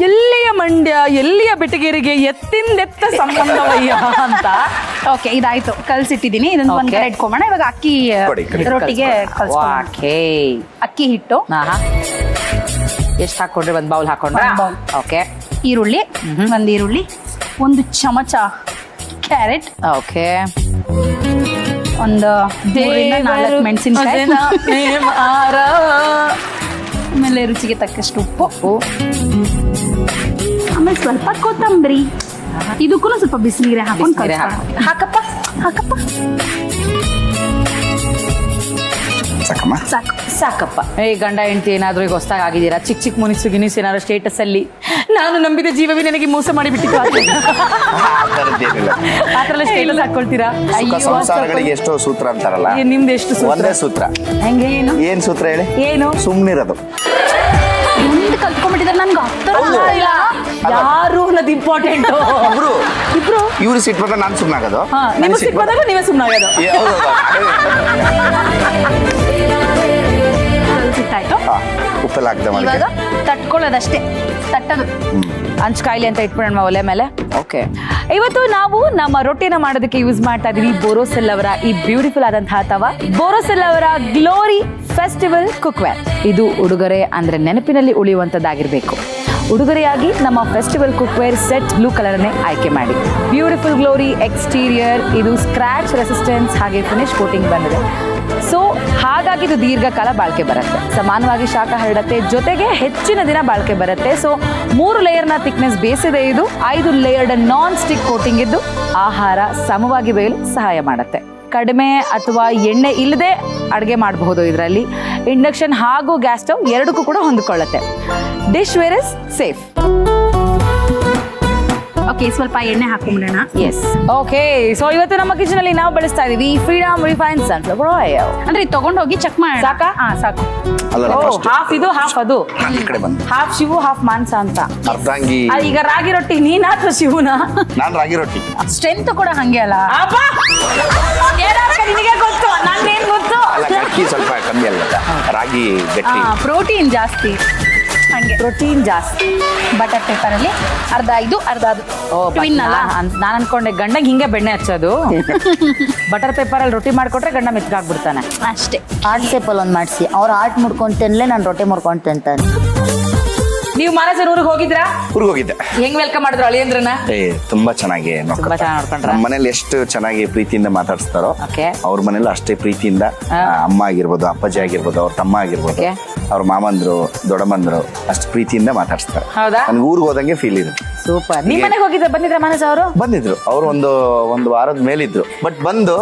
ಎಲ್ಲಿಯ ಮಂಡ್ಯ ಎಲ್ಲಿಯ ಬೆಟಗೇರಿಗೆ ಎತ್ತಿಂದೆತ್ತ ಸಂಬಂಧವಯ್ಯ ಅಂತ. ಓಕೆ, ಇದಾಯ್ತು, ಕಲ್ಸಿಟ್ಟಿದ್ದೀನಿ. ಇದನ್ನ ಒಂದ್ ಕಡೆ ಇಟ್ಕೊಂಬೋಣ. ಇವಾಗ ಅಕ್ಕಿ ರೊಟ್ಟಿಗೆ ಅಕ್ಕಿ ಹಿಟ್ಟು ಎಷ್ಟು ಹಾಕೊಂಡ್ರಿ? ಒಂದ್ ಬೌಲ್ ಹಾಕೊಂಡ್ರೆ ಓಕೆ. ಈರುಳ್ಳಿ, ಒಂದ್ ಈರುಳ್ಳಿ, ಒಂದು ಚಮಚ ಕ್ಯಾರೆಟ್, ಓಕೆ, ಒಂದು 4 ಮೆಣಸಿನಕಾಯಿ, ಆಮೇಲೆ ರುಚಿಗೆ ತಕ್ಕಷ್ಟು ಉಪ್ಪು, ಆಮೇಲೆ ಸ್ವಲ್ಪ ಕೊತ್ತಂಬರಿ. ಇದಕ್ಕೂ ಸ್ವಲ್ಪ ಬಿಸಿನೀರೆ ಹಾಕೊಂಡು ಹಾಕಪ್ಪ ಹಾಕಪ್ಪ. ಸಾಕಪ್ಪ. ಗಂಡ ಹೆಂಡತಿ ಏನಾದ್ರು ಈಗ ಹೊಸದಾಗಿ ಆಗಿದ್ದೀರಾ, ಚಿಕ್ಕ ಚಿಕ್ಕ ಮುನಿಸು ಏನಾದ್ರು ಸ್ಟೇಟಸ್ ಅಲ್ಲಿ ನಾನು ನಂಬಿದ ಜೀವವೇ ನನಗೆ ಮೋಸ ಮಾಡಿಬಿಟ್ಟಿತ್ತು ಆತರ ಸ್ಟೇಟಸ್ ಹಾಕೊಳ್ತೀರಾ? ಸಂಸಾರಗಳಿಗೆ ಎಷ್ಟೋ ಸೂತ್ರ ಅಂತಾರಲ್ಲ, ನಿಮ್ದು ಎಷ್ಟು ಒಂದೇ ಸೂತ್ರ. ಹೆಂಗೆ? ಏನ್ ಸೂತ್ರ ಹೇಳಿ? ಏನು? ಸುಮ್ನಿರೋದು. ಕಲ್ತ್ಕೊಂಡ್ಬಿಟ್ಟಿದ್ರೆ ನನ್ಗೆ ಇಲ್ಲ, ಯಾರು ಅನ್ನೋದು ಇಂಪಾರ್ಟೆಂಟ್. ಇಬ್ರು ಇವ್ರು ಸಿಟ್ಟು ಬಂದ್ರೆ ನಾನು ಸುಮ್ಮನಾಗೋದು, ನಿಮ್ಗೆ ಸಿಟ್ಟು ಬಂದಾಗ ನೀವೇ ಸುಮ್ಮನಾಗೋದು. ಕಲ್ಸಿಟ್ಟಾಯ್ತು, ಉಪ್ಪೆಲ್ಲ ಹಾಕ್ದೆ ಮಾಡಿ ಇವಾಗ ತಟ್ಕೊಳ್ಳೋದಷ್ಟೇ. ತಟ್ಟದು ಹಂಚ್ಕಾಯಿಲೆ ಅಂತ ಇಟ್ಬಿಡೋಣ ಒಲೆ ಮೇಲೆ. ಓಕೆ, ಇವತ್ತು ನಾವು ನಮ್ಮ ರೊಟ್ಟಿನ ಮಾಡೋದಕ್ಕೆ ಯೂಸ್ ಮಾಡ್ತಾ ಇದೀವಿ ಬೋರೋಸಿಲ್ ಅವರ ಈ ಬ್ಯೂಟಿಫುಲ್ ಆದಂತಹ ತವಾ. ಬೋರೋಸಿಲ್ ಅವರ ಗ್ಲೋರಿ ಫೆಸ್ಟಿವಲ್ ಕುಕ್ವೇರ್. ಇದು ಉಡುಗೊರೆ ಅಂದ್ರೆ ನೆನಪಿನಲ್ಲಿ ಉಳಿಯುವಂತದ್ದಾಗಿರ್ಬೇಕು. ಉಡುಗೊರೆಯಾಗಿ ನಮ್ಮ ಫೆಸ್ಟಿವಲ್ ಕುಕ್ವೇರ್ ಸೆಟ್ ಬ್ಲೂ ಕಲರ್ನೇ ಆಯ್ಕೆ ಮಾಡಿ. ಬ್ಯೂಟಿಫುಲ್ ಗ್ಲೋರಿ ಎಕ್ಸ್ಟೀರಿಯರ್, ಇದು ಸ್ಕ್ರಾಚ್ ರೆಸಿಸ್ಟೆನ್ಸ್ ಹಾಗೆ ಫಿನಿಶ್ ಕೋಟಿಂಗ್ ಬಂದಿದೆ. ಸೊ ಹಾಗಾಗಿ ಇದು ದೀರ್ಘಕಾಲ ಬಾಳಿಕೆ ಬರುತ್ತೆ, ಸಮಾನವಾಗಿ ಶಾಖ ಹರಡುತ್ತೆ, ಜೊತೆಗೆ ಹೆಚ್ಚಿನ ದಿನ ಬಾಳಿಕೆ ಬರುತ್ತೆ. ಸೊ 3 ಲೇಯರ್ನ ಥಿಕ್ನೆಸ್ ಬೇಸಿದೆ. ಇದು 5 ಲೇಯರ್ಡ್ ನಾನ್ ಸ್ಟಿಕ್ ಕೋಟಿಂಗ್ ಇದ್ದು ಆಹಾರ ಸಮವಾಗಿ ಬೇಯಲು ಸಹಾಯ ಮಾಡುತ್ತೆ. ಕಡಿಮೆ ಅಥವಾ ಎಣ್ಣೆ ಇಲ್ಲದೆ ಅಡುಗೆ ಮಾಡಬಹುದು ಇದರಲ್ಲಿ. ಇಂಡಕ್ಷನ್ ಹಾಗೂ ಗ್ಯಾಸ್ ಸ್ಟವ್ ಎರಡಕ್ಕೂ ಕೂಡ ಹೊಂದಿಕೊಳ್ಳುತ್ತೆ. Dishware is safe. Okay, ಸ್ವಲ್ಪ ಎಣ್ಣೆ ಹಾಕೊಂಡ್ಬಿಡೋಣ. S, okay. ಸೊ ಇವತ್ತು ನಮ್ಮ ಕಿಚನ್ ಅಲ್ಲಿ ನಾವು ಬಳಸ್ತಾ ಇದೀವಿ ಫ್ರೀಡಮ್ ರಿಫೈನ್ಡ್ ಸನ್ಫ್ಲವರ್ ಆಯಿಲ್. ಅಂದ್ರೆ ತಗೊಂಡೋಗಿ ಚೆಕ್ ಮಾಡೋಣ. ಸಾಕಾ? ಸಾಕು. ಹಾಫ್ ಇದು ಹಾಫ್ ಅದು, ಈ ಕಡೆ ಬಂದು ಹಾಫ್ ಶಿವು ಹಾಫ್ ಮಾನ್ಸ ಅಂತ. ಅರ್ಧಾಂಗಿ. ಈಗ ರಾಗಿ ರೊಟ್ಟಿ ನೀನಾ ಅಥವಾ ಶಿವನ? ನಾನ್ ರಾಗಿ ರೊಟ್ಟಿ. ಸ್ಟ್ರೆಂತ್ ಕೂಡ ಹಂಗೆ ಅಲ್ಲ? ನಿನಗೆ ಗೊತ್ತು, ನಂದೇನ್ ಗೊತ್ತು. ಅಕ್ಕಿ ಸ್ವಲ್ಪ ಕಮ್ಮಿ ಅಲ್ಲ, ರಾಗಿ ಗಟ್ಟಿ, ಪ್ರೋಟೀನ್ ಜಾಸ್ತಿ. ಹಂಗೆ ಪ್ರೋಟೀನ್ ಜಾಸ್ತಿ. ಬಟರ್ ಪೇಪರ್ ಅಲ್ಲಿ ಅರ್ಧ ಇದು ಅರ್ಧ ಅದು. ನಾನು ಅನ್ಕೊಂಡೆ ಗಂಡಂಗೆ ಹಿಂಗೆ ಬೆಣ್ಣೆ ಹಚ್ಚೋದು. ಬಟರ್ ಪೇಪರ್ ಅಲ್ಲಿ ರೊಟ್ಟಿ ಮಾಡ್ಕೊಟ್ರೆ ಗಂಡ ಮೆತ್ಕಾಗ್ಬಿಡ್ತಾನೆ ಅಷ್ಟೇ. ಆರ್ಟ್ ಸೇಪಲ್ ಒಂದ್ ಮಾಡಿಸಿ, ಅವ್ರು ಆರ್ಟ್ ಮುಡ್ಕೊಂತೇನ್ಲೆ ನಾನು ರೊಟ್ಟಿ ಮುಡ್ಕೊಂಡು ತಿಂತಾನೆ. ನೀವು ಮಾನಸರ ಊರಿಗೆ ಹೋಗಿದ್ರಾ? ಊರಿಗೆ ಹೋಗಿದ್ದೆ. ಹೆಂಗ್ ವೆಲ್ಕಮ್ ಮಾಡಿದ್ರು ಅಳಿಯಂದ್ರನ್ನ? ತುಂಬಾ ಚೆನ್ನಾಗಿ ತುಂಬಾ ಚೆನ್ನಾಗಿ ನೋಡ್ಕೊಂಡ್ರ. ನಮ್ಮ ಮನೇಲಿ ಎಷ್ಟು ಚೆನ್ನಾಗಿ ಪ್ರೀತಿಯಿಂದ ಮಾತಾಡಿಸ್ತಾರೋ ಅವ್ರ ಮನೇಲಿ ಅಷ್ಟೇ ಪ್ರೀತಿಯಿಂದ ಅಮ್ಮ ಆಗಿರ್ಬೋದು, ಅಪ್ಪಾಜಿ ಆಗಿರ್ಬೋದು, ಅವ್ರ ತಮ್ಮ ಆಗಿರ್ಬೋದು, ಅವ್ರ ಮಾಮಂದ್ರು, ದೊಡ್ಡಮ್ಮಂದ್ರು ಅಷ್ಟು ಪ್ರೀತಿಯಿಂದ ಮಾತಾಡಿಸ್ತಾರೆ. ಹೌದಾ? ನನ್ಗೆ ಊರಿಗೆ ಹೋದಂಗೆ ಫೀಲ್ ಇದೆ. ಸೂಪರ್. ನಿಮ್ ಮನೆಗೆ ಹೋಗಿದ್ರೆ ಬಂದಿದ್ರ ಮಾನಸ ಅವರು? ಬಂದಿದ್ರು. ಅವ್ರು ಒಂದು ವಾರದ ಮೇಲಿದ್ರು. ಬಟ್ ಬಂದು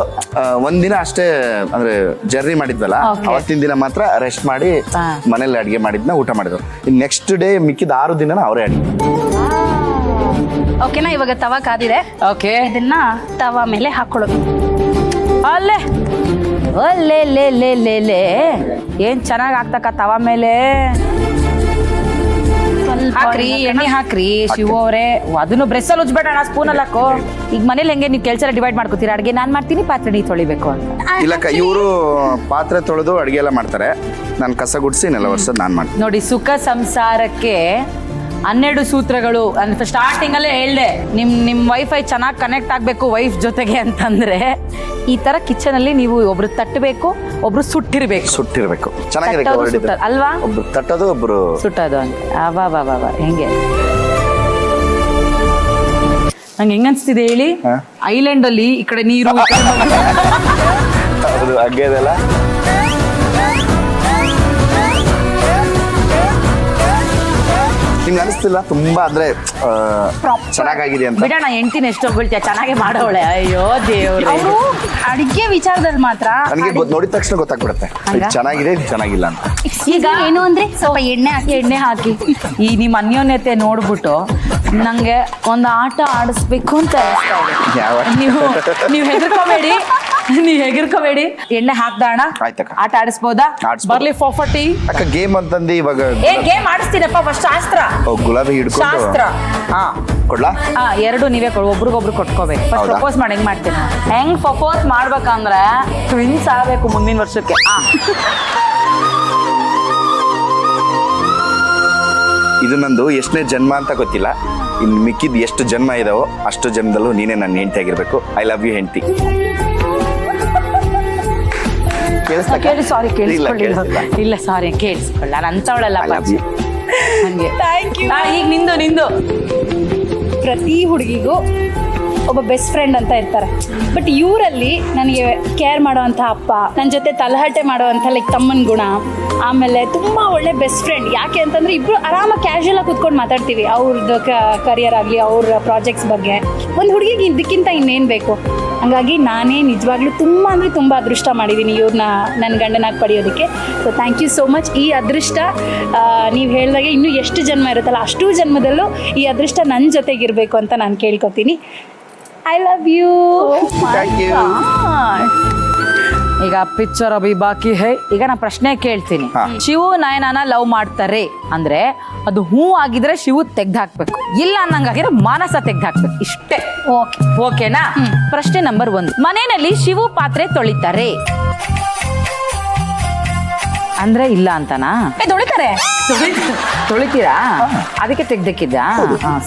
ಒಂದಿನ ಅಷ್ಟೇ, ಅಂದ್ರೆ ಜರ್ನಿ ಮಾಡಿದ್ವಲ್ಲ, ಅವತ್ತಿನ ದಿನ ಮಾತ್ರ ರೆಸ್ಟ್ ಮಾಡಿ ಮನೇಲಿ ಅಡಿಗೆ ಮಾಡಿದ್ನ ಊಟ ಮಾಡಿದ್ರು. ಇನ್ ನೆಕ್ಸ್ಟ್ ಡೇ ಮಿಕ್ಕಿದ 6 ದಿನ ಅವರೇ ಅಡಿಗೆ. ಓಕೆನಾ? ಇವಾಗ ತವಾ ಕಾದಿದೆ. ಓಕೆ, ಇದನ್ನ ತವಾ ಮೇಲೆ ಹಾಕೊಳ್ಳೋದು. ಅಲ್ಲೇ ಅಲ್ಲೇ ಏನ್ ಚೆನ್ನಾಗಿ ಆಗ್ತಕ್ಕ ತವಾ ಮೇಲೆ ಹಾಕ್ರಿ, ಎಣ್ಣೆ ಹಾಕ್ರಿ ಶಿವು ಅವರೇ. ಅದನ್ನು ಬ್ರೆಸ್ಸಲ್ಲಿ ಉಜ್ಬೇಡ, ಸ್ಪೂನಲ್ಲಿ ಹಾಕೋ. ಈಗ ಮನೇಲಿ ಹೆಂಗೆ ನೀವು ಕೆಲಸ ಡಿವೈಡ್ ಮಾಡ್ಕೋತೀರಾ? ಅಡುಗೆ ನಾನು ಮಾಡ್ತೀನಿ, ಪಾತ್ರೆ ನೀ ತೊಳಿಬೇಕು ಅಂತ. ಇಲ್ಲಕ್ಕ, ಇವರು ಪಾತ್ರೆ ತೊಳೆದು ಅಡುಗೆ ಎಲ್ಲ ಮಾಡ್ತಾರೆ, ನಾನು ಕಸ ಗುಡಿಸಿ ನೆಲ ಒರೆಸೋದು ನಾನು ಮಾಡ್ತೀನಿ. ನೋಡಿ, ಸುಖ ಸಂಸಾರಕ್ಕೆ 12 ಸೂತ್ರಗಳು ಅಂತ ಸ್ಟಾರ್ಟಿಂಗ್ ಅಲ್ಲೇ ಹೇಳ್ದೆ. ನಿಮ್ ವೈಫೈ ಚೆನ್ನಾಗಿ ಕನೆಕ್ಟ್ ಆಗ್ಬೇಕು ವೈಫ್ ಜೊತೆಗೆ ಅಂತಂದ್ರೆ ಈ ತರ ಕಿಚನ್ ಅಲ್ಲಿ ನೀವು ಒಬ್ರು ತಟ್ಟಬೇಕು, ಒಬ್ರು ಸುಟ್ಟಿರ್ಬೇಕು. ಚೆನ್ನಾಗಿದೆ ಅಲ್ವಾ? ಒಬ್ರು ತಟ್ಟೋದು, ಒಬ್ರು ಸುಟ್ಟೋದು ಅಂತ. ಅವಾ ಹೆಂಗೆ ನಂಗೆ ಹೆಂಗ ಅನ್ಸ್ತಿದೆ ಹೇಳಿ? ಐಲ್ಯಾಂಡ್ ಅಲ್ಲಿ ಈ ಕಡೆ ನೀರು ಹಗ್ಗದೆಲ್ಲ ನಿಮ್ಗೆ ಅನಿಸ್ತಿಲ್ಲ ತುಂಬಾ ಅಂದ್ರೆ ಚೆನ್ನಾಗಿದೆ ಅಂತ? ಬಿಡೋಣ, ಹೆಂಡ್ತಿನ ಎಷ್ಟು ಹೊಗಳ್ತೀಯ, ಚೆನ್ನಾಗಿ ಮಾಡೋಳೆ. ಅಯ್ಯೋ ದೇವ್ರೆ. ಅವರು ಅಡಿಗೆ ವಿಚಾರದಲ್ಲಿ ಮಾತ್ರ ನನಗೆ ನೋಡಿದ ತಕ್ಷಣ ಗೊತ್ತಾಗ್ಬಿಡುತ್ತೆ ಚೆನ್ನಾಗಿದೆ ಚೆನ್ನಾಗಿಲ್ಲ ಅಂತ. ಈಗ ಏನು ಅಂದ್ರೆ ಸ್ವಲ್ಪ ಎಣ್ಣೆ ಹಾಕಿ ಈ ನಿಮ್ಮ ಅನ್ಯೋನ್ಯತೆ ನೋಡ್ಬಿಟ್ಟು ನಂಗೆ ಒಂದು ಆಟ ಆಡಿಸ್ಬೇಕು ಅಂತ ಅನಿಸ್ತಾ ಇದೆ. ನೀವು ಹೆದರ್ಕೋಬೇಡಿ. ಎಣ್ಣೆ ಹಾಕ್ದಾಣ, ಆಟ ಆಡಿಸ್ಬೋದಾ? ಬರ್ಲಿ ಫಾಫರ್ಟಿ ಅಕ್ಕ. ಗೇಮ್ ಅಂತಂದು ಇವಾಗ ಗೇಮ್ ಆಡಿಸ್ತೀನಪ್ಪ. ಫಸ್ಟ್ ಶಾಸ್ತ್ರ, ಗುಲಾಬಿ ಹಿಡ್ಕೊಂಡು ಶಾಸ್ತ್ರ. ಕೊಡ್ಲಾ? 2 ನೀವೇ ಕೊಡು, ಒಬ್ರಿಗೊಬ್ರು ಕೊಟ್ಕೋಬೇಕು. ಫಸ್ಟ್ ಪ್ರಪೋಸ್ ಮಾಡಿ ಹೆಂಗ್ ಮಾಡ್ತೀನಿ? ಹೆಂಗ್ ಪ್ರಪೋಸ್ ಮಾಡ್ಬೇಕಂದ್ರೆ ಟ್ವಿನ್ಸ್ ಆಗ್ಬೇಕು ಮುಂದಿನ ವರ್ಷಕ್ಕೆ. ಇದು ನಂದು ಎಷ್ಟನೇ ಜನ್ಮ ಅಂತ ಗೊತ್ತಿಲ್ಲ, ಇನ್ನು ಮಿಕ್ಕಿದ ಎಷ್ಟು ಜನ್ಮ ಇದಾವೋ ಅಷ್ಟು ಜನ್ಮದಲ್ಲೂ ನೀನೇ ನನ್ನ ಹೆಂಡತಿ ಆಗಿರ್ಬೇಕು. ಐ ಲವ್ ಯು ಹೆಂಡತಿ. ಕೇಳಿ ಸಾರಿ ಕೇಳಿಸ್ಕೊಳ್ಳಿಲ್ಲ. ಇಲ್ಲ ಸಾರಿ ಕೇಳಿಸ್ಕೊಳ್ಳ, ನಾನು ಅಂತವಳಲ್ಲ ಹಂಗೆ. ಈಗ ನಿಂದು ಪ್ರತಿ ಹುಡುಗಿಗೂ ಒಬ್ಬ ಬೆಸ್ಟ್ ಫ್ರೆಂಡ್ ಅಂತ ಇರ್ತಾರೆ. ಬಟ್ ಇವರಲ್ಲಿ ನನಗೆ ಕೇರ್ ಮಾಡೋವಂಥ ಅಪ್ಪ, ನನ್ನ ಜೊತೆ ತಲಹಟೆ ಮಾಡೋವಂಥ ಲೈಕ್ ತಮ್ಮನ ಗುಣ, ಆಮೇಲೆ ತುಂಬ ಒಳ್ಳೆ ಬೆಸ್ಟ್ ಫ್ರೆಂಡ್. ಯಾಕೆ ಅಂತಂದರೆ ಇಬ್ಬರು ಆರಾಮಾಗಿ ಕ್ಯಾಶುಯಲ್ ಆಗಿ ಕೂತ್ಕೊಂಡು ಮಾತಾಡ್ತೀವಿ, ಅವ್ರದ್ದು ಕರಿಯರ್ ಆಗಲಿ, ಅವ್ರ ಪ್ರಾಜೆಕ್ಟ್ಸ್ ಬಗ್ಗೆ. ಒಂದು ಹುಡುಗಿಗೆ ಇದಕ್ಕಿಂತ ಇನ್ನೇನು ಬೇಕು? ಹಾಗಾಗಿ ನಾನೇ ನಿಜವಾಗ್ಲೂ ತುಂಬ ಅಂದರೆ ತುಂಬ ಅದೃಷ್ಟ ಮಾಡಿದ್ದೀನಿ ಇವ್ರನ್ನ ನನ್ನ ಗಂಡನಾಗಿ ಪಡೆಯೋದಕ್ಕೆ. So thank you so much. ಈ ಅದೃಷ್ಟ ನೀವು ಹೇಳಿದಾಗೆ ಇನ್ನೂ ಎಷ್ಟು ಜನ್ಮ ಇರುತ್ತಲ್ಲ ಅಷ್ಟೂ ಜನ್ಮದಲ್ಲೂ ಈ ಅದೃಷ್ಟ ನನ್ನ ಜೊತೆಗಿರಬೇಕು ಅಂತ ನಾನು ಕೇಳ್ಕೊತೀನಿ. I love you. ಈಗ ಪಿಕ್ಚರ್ ಅಭಿ ಬಾಕಿ ಹೈ. ಈಗ ನಾ ಪ್ರಶ್ನೆ ಕೇಳ್ತೀನಿ. ಶಿವು ನಯನಾನ ಲವ್ ಮಾಡ್ತಾರೆ ಅಂದ್ರೆ ಅದು ಹೂ ಆಗಿದ್ರೆ ಶಿವು ತೆಗ್ದು ಹಾಕ್ಬೇಕು, ಇಲ್ಲ ಅನ್ನಂಗಾಗಿದ್ರೆ ಮಾನಸ ತೆಗ್ದು ಹಾಕ್ಬೇಕು, ಇಷ್ಟೇ. ಓಕೆನಾ? ಪ್ರಶ್ನೆ ನಂಬರ್ 1, ಮನೆಯಲ್ಲಿ ಶಿವು ಪಾತ್ರೆ ತೊಳಿತಾರೆ ಅಂದ್ರೆ ಇಲ್ಲ ಅಂತನಾ? ತೊಳಿತೀರಾ? ಅದಕ್ಕೆ ತೆಗ್ದಕ್ಕಿದ್ದ?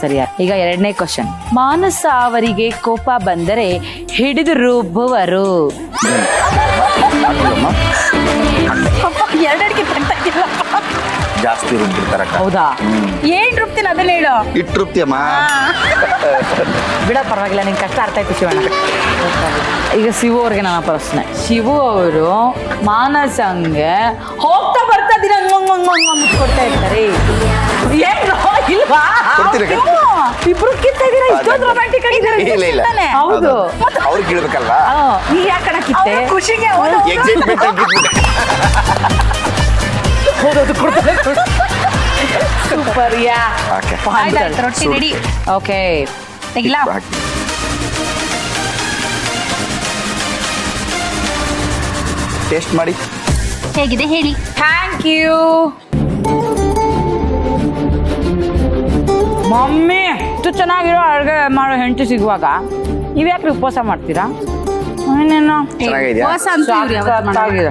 ಸರಿ. ಈಗ 2ನೇ ಕ್ವಶನ್, ಮಾನಸ ಅವರಿಗೆ ಕೋಪ ಬಂದರೆ ಹಿಡಿದು ರುಬ್ಬುವರು. ಜಾಸ್ತಿ ರುಬ್ಬಿರ್ತಾರ. ಹೌದಾ? ಏನ್ ರುಬ್ತೀನಿ ಅದನ್ನ ಹೇಳು. ಇಟ್ಟು ರುಬ್ತಿಯಮ್ಮ. ಬಿಡ, ಪರವಾಗಿಲ್ಲ, ನಿನ್ ಕಷ್ಟ ಅರ್ಥ ಆಯ್ತು ಶಿವಣ್ಣ. ಈಗ ಶಿವು ಅವ್ರಿಗೆ ನನ್ನ ಪ್ರಶ್ನೆ. ಶಿವು ಅವರು ಮಾನಸಂಗೆ ಹೋಗ್ತಾ ಬರ್ತಾ ದಿನ ಮುಟ್ಕೊಡ್ತಾ ಇರ್ತಾರೆ, ಏನು ಇಲ್ವಾ? ಇಬ್ರು ಕಿತ್ತ ಇದೀರಾ, ಇಷ್ಟೊಂದು ರೊಮ್ಯಾಂಟಿಕ್ ಆಗಿದ್ದಾರೆ. ಹೌದು, ಅವ್ರಿಗೆ ಕೇಳ್ಬೇಕಲ್ವಾ? ನೀ ಯಾಕಣ ಕಿತ್ತೆ? ಖುಷಿಗೆ ಎಕ್ಸೈಟ್ಮೆಂಟ್ ಹೋದೋದು ಕೊಡ್ತಾರೆ. ಸೂಪರ್. ಯಾ ರೊಟ್ಟಿ ರೆಡಿ. ಓಕೆ, ತೆಗಿಲ. ಟೇಸ್ಟ್ ಮಾಡಿ ಹೇಗಿದೆ ಹೇಳಿ. Thank you mummy. ಇಷ್ಟು ಚೆನ್ನಾಗಿರೋ ಅಡುಗೆ ಮಾಡೋ ಹೆಂಡತಿ ಸಿಗುವಾಗ ನೀವ್ಯಾಕ್ರಿ ಉಪವಾಸ ಮಾಡ್ತೀರಾ? ಏನೇನೋ ಚೆನ್ನಾಗಿದ್ಯಾ? ಉಪವಾಸ ಅಂತೂ ಇವ್ರು ಯಾವತ್ತೂ ಮಾಡಲ್ಲ.